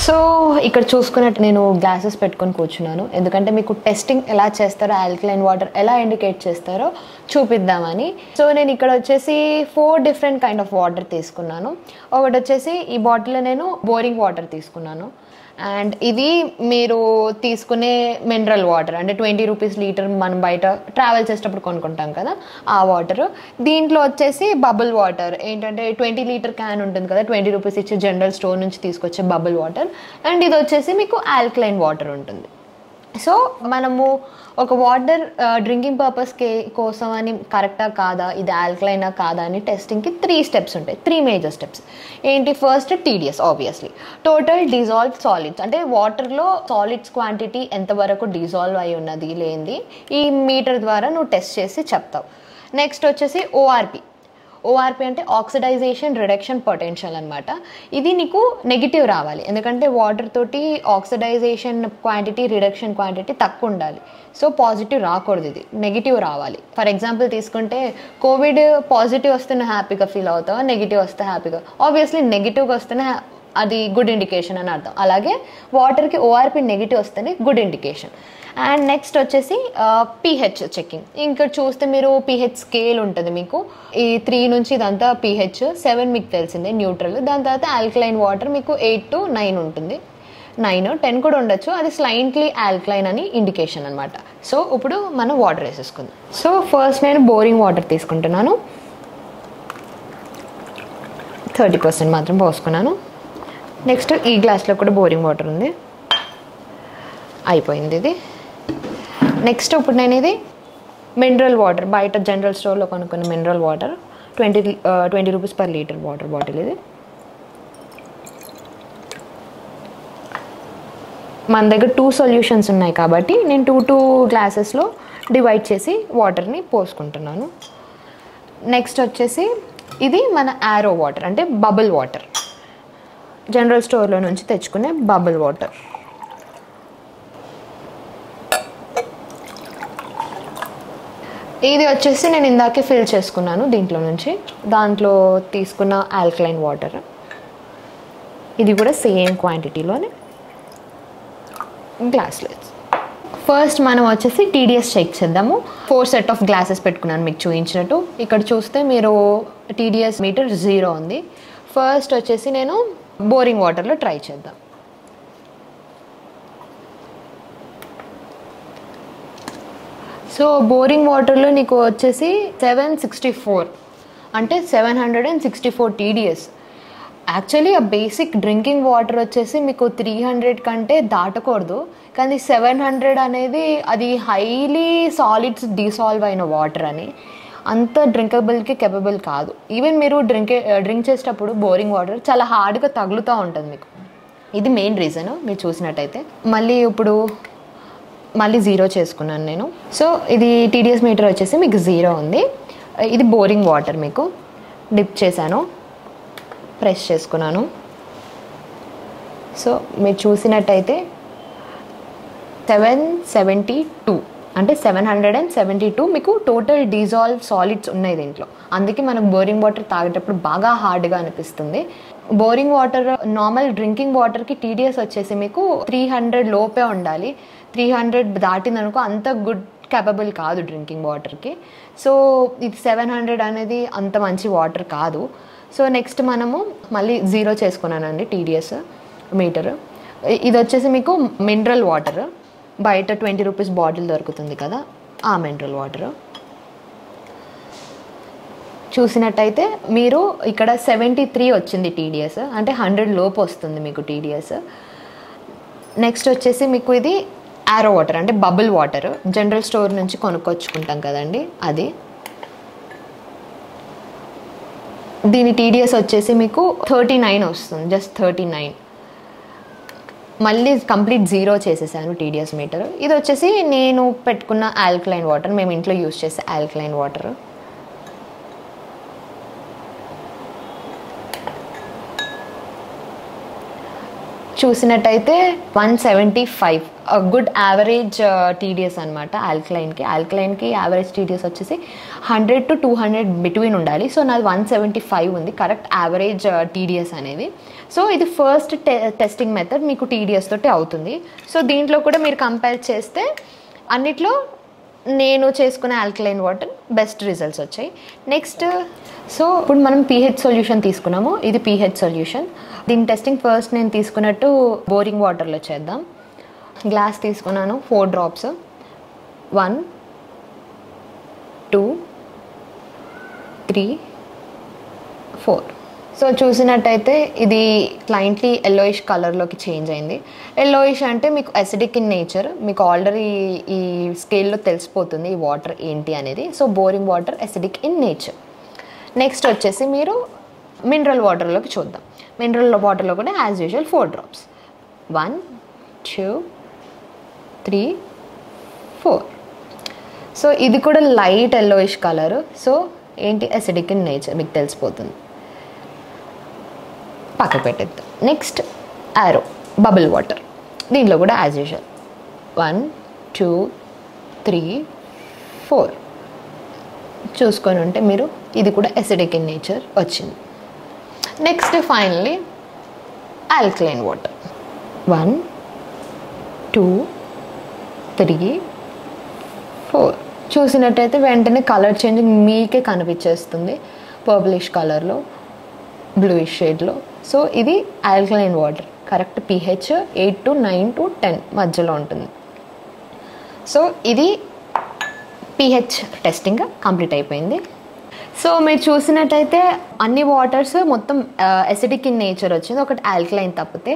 So ఇక్కడ చూసుకున్నట్టు నేను గ్లాసెస్ పెట్టుకొని కూర్చున్నాను, ఎందుకంటే మీకు టెస్టింగ్ ఎలా చేస్తారో, ఆల్కలైన్ వాటర్ ఎలా ఇండికేట్ చేస్తారో చూపిద్దామని. సో నేను ఇక్కడ వచ్చేసి 4 డిఫరెంట్ కైండ్ ఆఫ్ వాటర్ తీసుకున్నాను. ఒకటి వచ్చేసి ఈ బాటిల్లో నేను బోరింగ్ వాటర్ తీసుకున్నాను, అండ్ ఇది మీరు తీసుకునే మినరల్ వాటర్, అంటే 20 రూపీస్ లీటర్ మనం బయట ట్రావెల్ చేసేటప్పుడు కొనుక్కుంటాం కదా ఆ వాటర్. దీంట్లో వచ్చేసి బబుల్ వాటర్, ఏంటంటే 20 లీటర్ క్యాన్ ఉంటుంది కదా, 20 రూపీస్ ఇచ్చి జనరల్ స్టోర్ నుంచి తీసుకొచ్చే బబుల్ వాటర్. అండ్ ఇది వచ్చేసి మీకు ఆల్కలైన్ వాటర్ ఉంటుంది. సో మనము ఒక వాటర్ డ్రింకింగ్ పర్పస్ కోసం అని కరెక్టా కాదా, ఇది ఆల్కలైనా కాదా అని టెస్టింగ్కి 3 స్టెప్స్ ఉంటాయి, 3 మేజర్ స్టెప్స్. ఏంటి? First TDS, obviously total dissolve solids, అంటే వాటర్లో సాలిడ్స్ క్వాంటిటీ ఎంతవరకు డిజాల్వ్ అయి ఉన్నది లేనిది ఈ మీటర్ ద్వారా నువ్వు టెస్ట్ చేసి చెప్తావు. నెక్స్ట్ వచ్చేసి ఓఆర్పి అంటే ఆక్సిడైజేషన్ రిడక్షన్ పొటెన్షియల్ అనమాట. ఇది నీకు నెగిటివ్ రావాలి, ఎందుకంటే వాటర్ తోటి ఆక్సిడైజేషన్ క్వాంటిటీ రిడక్షన్ క్వాంటిటీ తక్కువ ఉండాలి. సో పాజిటివ్ రాకూడదు, ఇది నెగిటివ్ రావాలి. ఫర్ ఎగ్జాంపుల్ తీసుకుంటే కోవిడ్ పాజిటివ్ వస్తే హ్యాపీగా ఫీల్ అవుతావా, నెగిటివ్ వస్తే హ్యాపీగా? ఆబ్వియస్లీ నెగిటివ్గా వస్తేనే అది గుడ్ ఇండికేషన్ అని అర్థం. అలాగే వాటర్కి ఓఆర్పి నెగిటివ్ వస్తేనే గుడ్ ఇండికేషన్. అండ్ నెక్స్ట్ వచ్చేసి పీహెచ్ చెకింగ్. ఇంకా చూస్తే మీరు పీహెచ్ స్కేల్ ఉంటుంది మీకు, ఈ 3 నుంచి ఇదంతా పీహెచ్, 7 మీకు తెలిసిందే న్యూట్రల్. దాని తర్వాత ఆల్కలైన్ వాటర్ మీకు 8 to 9 ఉంటుంది, 9, 10 కూడా ఉండొచ్చు, అది స్లైట్లీ ఆల్కలైన్ అని ఇండికేషన్ అనమాట. సో ఇప్పుడు మనం వాటర్ వేసేసుకుందాం. సో ఫస్ట్ నేను బోరింగ్ వాటర్ తీసుకుంటున్నాను, 30% మాత్రం పోసుకున్నాను. నెక్స్ట్ ఈ గ్లాస్లో కూడా బోరింగ్ వాటర్ ఉంది, అయిపోయింది ఇది. నెక్స్ట్ ఇప్పుడు నేను ఇది మినరల్ వాటర్, బయట జనరల్ స్టోర్లో కొనుక్కున్న mineral water, 20 rupees per litre water bottle ఇది. మన దగ్గర 2 సొల్యూషన్స్ ఉన్నాయి కాబట్టి నేను 2 గ్లాసెస్లో డివైడ్ చేసి వాటర్ని పోసుకుంటున్నాను. నెక్స్ట్ వచ్చేసి ఇది మన ఆరో వాటర్, అంటే బబుల్ వాటర్, జనరల్ స్టోర్లో నుంచి తెచ్చుకునే బబుల్ వాటర్. ఇది వచ్చేసి నేను ఇందాకే ఫిల్ చేసుకున్నాను దీంట్లో నుంచి, దాంట్లో తీసుకున్న ఆల్కలైన్ వాటర్. ఇది కూడా సేమ్ క్వాంటిటీలోనే గ్లాస్లో. ఫస్ట్ మనం వచ్చేసి టీడీఎస్ చెక్ చేద్దాము. 4 సెట్ ఆఫ్ గ్లాసెస్ పెట్టుకున్నాను మీకు చూపించినట్టు. ఇక్కడ చూస్తే మీరు టీడీఎస్ మీటర్ 0 ఉంది. ఫస్ట్ వచ్చేసి నేను బోరింగ్ వాటర్లో ట్రై చేద్దాం. సో బోరింగ్ వాటర్లో నీకు వచ్చేసి 764, అంటే 764 టీడీఎస్. యాక్చువల్లీ ఆ బేసిక్ డ్రింకింగ్ వాటర్ వచ్చేసి మీకు 300 కంటే దాటకూడదు, కానీ 700 అనేది అది హైలీ సాలిడ్స్ డిసాల్వ్ అయిన వాటర్ అని, అంత డ్రింకబుల్కి కెపబుల్ కాదు. ఈవెన్ మీరు డ్రింక్ చేసేటప్పుడు బోరింగ్ వాటర్ చాలా హార్డ్గా తగులుతూ ఉంటుంది మీకు, ఇది మెయిన్ రీజన్ మీరు చూసినట్టయితే. మళ్ళీ 0 చేసుకున్నాను నేను. సో ఇది టీడీఎస్ మీటర్ వచ్చేసి మీకు 0 ఉంది. ఇది బోరింగ్ వాటర్ మీకు డిప్ చేశాను, ప్రెస్ చేసుకున్నాను. సో మీరు చూసినట్టయితే 772, అంటే 772 మీకు టోటల్ డిజాల్వ్ సాలిడ్స్ ఉన్నాయి దీంట్లో. అందుకే మనకు బోరింగ్ వాటర్ తాగేటప్పుడు బాగా హార్డ్గా అనిపిస్తుంది. బోరింగ్ వాటర్ నార్మల్ డ్రింకింగ్ వాటర్కి టీడీఎస్ వచ్చేసి మీకు 300 లోపే ఉండాలి. 300 దాటిందనుకో అంత గుడ్ క్యాపబుల్ కాదు డ్రింకింగ్ వాటర్కి. సో ఇది 700 అనేది అంత మంచి వాటర్ కాదు. సో నెక్స్ట్ మనము మళ్ళీ 0 చేసుకున్నానండి టీడీఎస్ మీటర్. ఇది వచ్చేసి మీకు మినరల్ వాటర్, బయట 20 రూపీస్ బాటిల్ దొరుకుతుంది కదా ఆ మినరల్ వాటర్. చూసినట్టయితే మీరు ఇక్కడ 73 వచ్చింది టీడీఎస్, అంటే 100 లోపు వస్తుంది మీకు టీడీఎస్. నెక్స్ట్ వచ్చేసి మీకు ఇది ఆరో వాటర్, అంటే బబుల్ వాటర్, జనరల్ స్టోర్ నుంచి కొనుక్కొచ్చుకుంటాం కదండి అది. దీని టీడీఎస్ వచ్చేసి మీకు 39 వస్తుంది, జస్ట్ 39. మళ్ళీ కంప్లీట్ 0 చేసేసాను టీడీఎస్ మీటర్. ఇది వచ్చేసి నేను పెట్టుకున్న ఆల్కలైన్ వాటర్, మేము ఇంట్లో యూజ్ చేసే ఆల్కలైన్ వాటర్. చూసినట్టయితే 175 గుడ్ యావరేజ్ టీడీఎస్ అనమాట. ఆల్కలైన్కి యావరేజ్ టీడీఎస్ వచ్చేసి 100 to 200 బిట్వీన్ ఉండాలి. సో నాది 175 ఉంది కరెక్ట్ యావరేజ్ టీడీఎస్ అనేది. సో ఇది ఫస్ట్ టెస్టింగ్ మెథడ్ మీకు టీడీఎస్ తోటి అవుతుంది. సో దీంట్లో కూడా మీరు కంపేర్ చేస్తే అన్నిట్లో నేను చేసుకునే ఆల్కలైన్ వాటర్ బెస్ట్ రిజల్ట్స్ వచ్చాయి. నెక్స్ట్ సో ఇప్పుడు మనం pH సొల్యూషన్ తీసుకున్నాము. ఇది pH సొల్యూషన్. దీని టెస్టింగ్ ఫస్ట్ నేను తీసుకున్నట్టు బోరింగ్ వాటర్లో చేద్దాం. గ్లాస్ తీసుకున్నాను 4 drops 1 2 3 4. సో చూసినట్టయితే ఇది స్లైట్లీ ఎల్లోయిష్ కలర్లోకి చేంజ్ అయింది. ఎల్లోయిష్ అంటే మీకు అసిడిక్ ఇన్ నేచర్, మీకు ఆల్రెడీ ఈ స్కేల్లో తెలిసిపోతుంది ఈ వాటర్ ఏంటి అనేది. So boring water acidic in nature. Next వచ్చేసి మీరు మినరల్ వాటర్లోకి చూద్దాం. మినరల్ వాటర్లో కూడా యాజ్ యూజువల్ 4 drops 1 2 3 4. సో ఇది కూడా లైట్ ఎల్లోయిష్ కలర్. సో ఏంటి అసిడిక్ ఇన్ నేచర్ మీకు తెలిసిపోతుంది. పక్క పెట్టేద్దాం. నెక్స్ట్ ఆరో బబుల్ వాటర్. దీంట్లో కూడా యాజ్ యూజువల్ 1 2 3 4 చూసుకొని ఉంటే మీరు ఇది కూడా అసిడిక్ ఇన్ నేచర్ వచ్చింది. నెక్స్ట్ ఫైనల్లీ ఆల్కలైన్ వాటర్ 1 2 3 4 చూసినట్టయితే వెంటనే కలర్ చేంజింగ్ మీకే కనిపించేస్తుంది పర్పులిష్ కలర్లో, బ్లూయిష్ షేడ్లో. సో ఇది alkaline water correct pH 8 to 9 to 10 మధ్యలో ఉంటుంది. సో ఇది pH టెస్టింగ్ కంప్లీట్ అయిపోయింది. సో మీరు చూసినట్టయితే అన్ని వాటర్స్ మొత్తం అసిడిక్ ఇన్ నేచర్ వచ్చింది, ఒకటి ఆల్కలైన్ తప్పితే.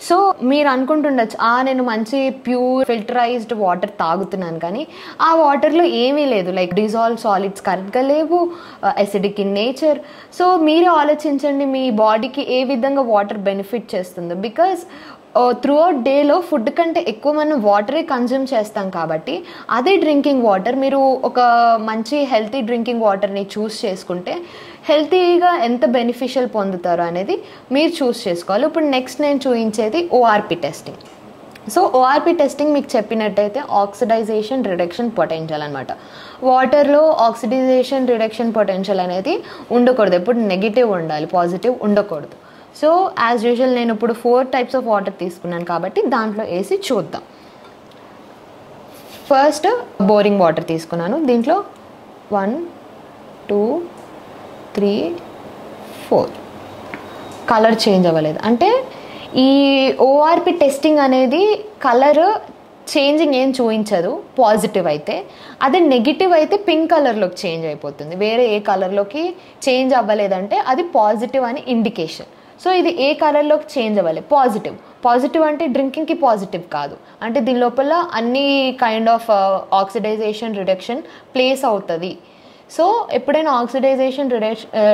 సో మీరు అనుకుంటుండొచ్చు నేను మంచి ప్యూర్ ఫిల్టరైజ్డ్ వాటర్ తాగుతున్నాను, కానీ ఆ వాటర్లో ఏమీ లేదు, లైక్ డిజాల్వ్ సాలిడ్స్ కరెక్ట్గా లేవు, అసిడిక్ ఇన్ నేచర్. సో మీరే ఆలోచించండి మీ బాడీకి ఏ విధంగా వాటర్ బెనిఫిట్ చేస్తుందో. బికాజ్ త్రూ అవుట్ డేలో ఫుడ్ కంటే ఎక్కువ మనం వాటరే కన్జ్యూమ్ చేస్తాం కాబట్టి అదే డ్రింకింగ్ వాటర్ మీరు ఒక మంచి హెల్తీ డ్రింకింగ్ వాటర్ని చూస్ చేసుకుంటే హెల్తీగా ఎంత బెనిఫిషియల్ పొందుతారో అనేది మీరు చూస్ చేసుకోవాలి. ఇప్పుడు నెక్స్ట్ నేను చూపించేది ORP testing. So ORP testing మీకు చెప్పినట్టయితే ఆక్సిడైజేషన్ రిడక్షన్ పొటెన్షియల్ అనమాట. వాటర్లో ఆక్సిడైజేషన్ రిడక్షన్ పొటెన్షియల్ అనేది ఉండకూడదు, ఎప్పుడు నెగిటివ్ ఉండాలి, పాజిటివ్ ఉండకూడదు. సో యాజ్ యూజువల్ నేను ఇప్పుడు 4 types ఆఫ్ వాటర్ తీసుకున్నాను కాబట్టి దాంట్లో వేసి చూద్దాం. ఫస్ట్ బోరింగ్ వాటర్ తీసుకున్నాను. దీంట్లో 1 2 3 4 కలర్ చేంజ్ అవ్వలేదు. అంటే ఈ ఓఆర్పి టెస్టింగ్ అనేది కలర్ చేంజింగ్ ఏం చూపించదు పాజిటివ్ అయితే. అదే నెగిటివ్ అయితే పింక్ కలర్లోకి చేంజ్ అయిపోతుంది. వేరే ఏ కలర్లోకి చేంజ్ అవ్వలేదంటే అది పాజిటివ్ అని ఇండికేషన్. సో ఇది ఏ కలర్లోకి చేంజ్ అవ్వాలి, పాజిటివ్ అంటే డ్రింకింగ్కి పాజిటివ్ కాదు, అంటే దీని లోపల అన్ని kind of oxidisation reduction place అవుతుంది. సో ఎప్పుడైనా ఆక్సిడైజేషన్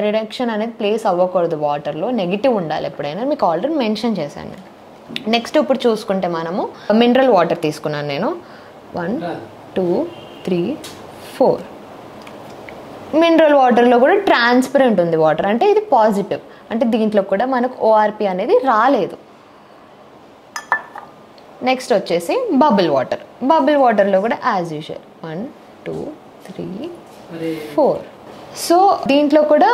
రిడక్షన్ అనేది ప్లేస్ అవ్వకూడదు వాటర్లో, నెగిటివ్ ఉండాలి ఎప్పుడైనా, మీకు ఆల్రెడీ మెన్షన్ చేశాను. నెక్స్ట్ ఇప్పుడు చూసుకుంటే మనము మినరల్ వాటర్ తీసుకున్నాను నేను 1 2 3 4. మినరల్ వాటర్లో కూడా ట్రాన్స్పరెంట్ ఉంది వాటర్, అంటే ఇది పాజిటివ్, అంటే దీంట్లో కూడా మనకు ఓఆర్పి అనేది రాలేదు. నెక్స్ట్ వచ్చేసి బబుల్ వాటర్లో కూడా యాజ్ యూజువల్ 1 2 3 4. సో దీంట్లో కూడా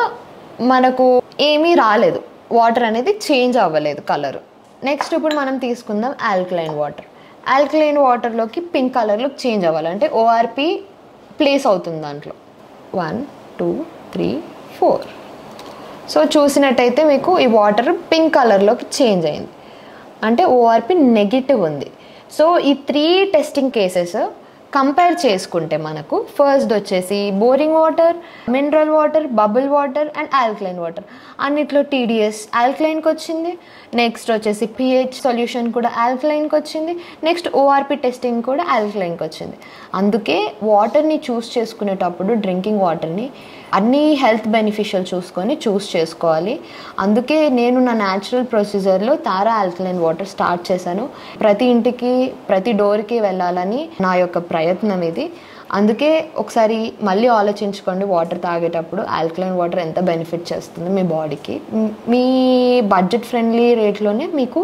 మనకు ఏమీ రాలేదు, వాటర్ అనేది చేంజ్ అవ్వలేదు కలర్. నెక్స్ట్ ఇప్పుడు మనం తీసుకుందాం ఆల్కలైన్ వాటర్లోకి పింక్ కలర్లోకి చేంజ్ అవ్వాలంటే ఓఆర్పి ప్లేస్ అవుతుంది దాంట్లో 1 2 3 4. సో చూసినట్టయితే మీకు ఈ వాటర్ పింక్ కలర్లోకి చేంజ్ అయింది, అంటే ఓఆర్పి నెగిటివ్ ఉంది. సో ఈ 3 టెస్టింగ్ కేసెస్ కంపేర్ చేసుకుంటే మనకు ఫస్ట్ వచ్చేసి boring water, mineral water, bubble water and alkaline water అన్నిట్లో టీడీఎస్ ఆల్కలైన్కి వచ్చింది. నెక్స్ట్ వచ్చేసి pH సొల్యూషన్ కూడా ఆల్కలైన్కి వచ్చింది. నెక్స్ట్ ఓఆర్పి టెస్టింగ్ కూడా ఆల్కలైన్కి వచ్చింది. అందుకే వాటర్ని చూస్ చేసుకునేటప్పుడు డ్రింకింగ్ వాటర్ని అన్నీ హెల్త్ బెనిఫిషియల్ చూసుకొని చూస్ చేసుకోవాలి. అందుకే నేను నా న్యాచురల్ ప్రొసీజర్లో తారా ఆల్కలైన్ వాటర్ స్టార్ట్ చేశాను. ప్రతి ఇంటికి ప్రతి డోర్కి వెళ్ళాలని నా యొక్క ప్రయత్నం ఇది. అందుకే ఒకసారి మళ్ళీ ఆలోచించుకోండి వాటర్ తాగేటప్పుడు ఆల్కలైన్ వాటర్ ఎంత బెనిఫిట్ చేస్తుంది మీ బాడీకి. మీ బడ్జెట్ ఫ్రెండ్లీ రేట్లోనే మీకు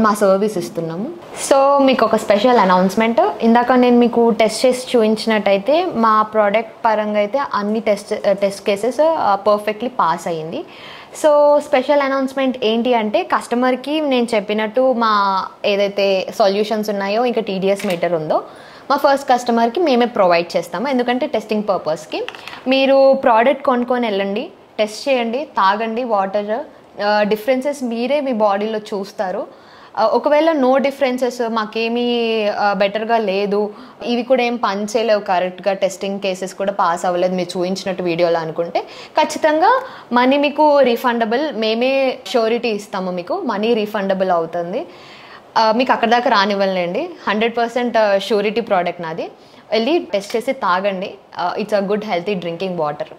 మా సర్వీస్ ఇస్తున్నాము. సో మీకు ఒక స్పెషల్ అనౌన్స్మెంట్, ఇందాక నేను మీకు టెస్ట్ చేసి చూపించినట్టయితే మా ప్రోడక్ట్ పరంగా అయితే అన్ని టెస్ట్ కేసెస్ పర్ఫెక్ట్లీ పాస్ అయ్యింది. సో స్పెషల్ అనౌన్స్మెంట్ ఏంటి అంటే, కస్టమర్కి నేను చెప్పినట్టు మా ఏదైతే సొల్యూషన్స్ ఉన్నాయో ఇంకా టీడీఎస్ మీటర్ ఉందో మా ఫస్ట్ కస్టమర్కి మేమే ప్రొవైడ్ చేస్తాము. ఎందుకంటే టెస్టింగ్ పర్పస్కి మీరు ప్రోడక్ట్ కొనుక్కొని వెళ్ళండి, టెస్ట్ చేయండి, తాగండి వాటర్, డిఫరెన్సెస్ మీరే మీ బాడీలో చూస్తారు. ఒకవేళ నో డిఫరెన్సెస్, మాకేమీ బెటర్గా లేదు, ఇవి కూడా ఏం పని చేయలేవు కరెక్ట్గా, టెస్టింగ్ కేసెస్ కూడా పాస్ అవ్వలేదు మీరు చూపించినట్టు వీడియోలో అనుకుంటే ఖచ్చితంగా మనీ మీకు రీఫండబుల్, మేమే షూరిటీ ఇస్తాము, మీకు మనీ రీఫండబుల్ అవుతుంది. మీకు అక్కడ దాకా రానివ్వలేండి, 100% షూరిటీ ప్రోడక్ట్ నాది. వెళ్ళి టెస్ట్ చేసి తాగండి. It's a good healthy drinking water.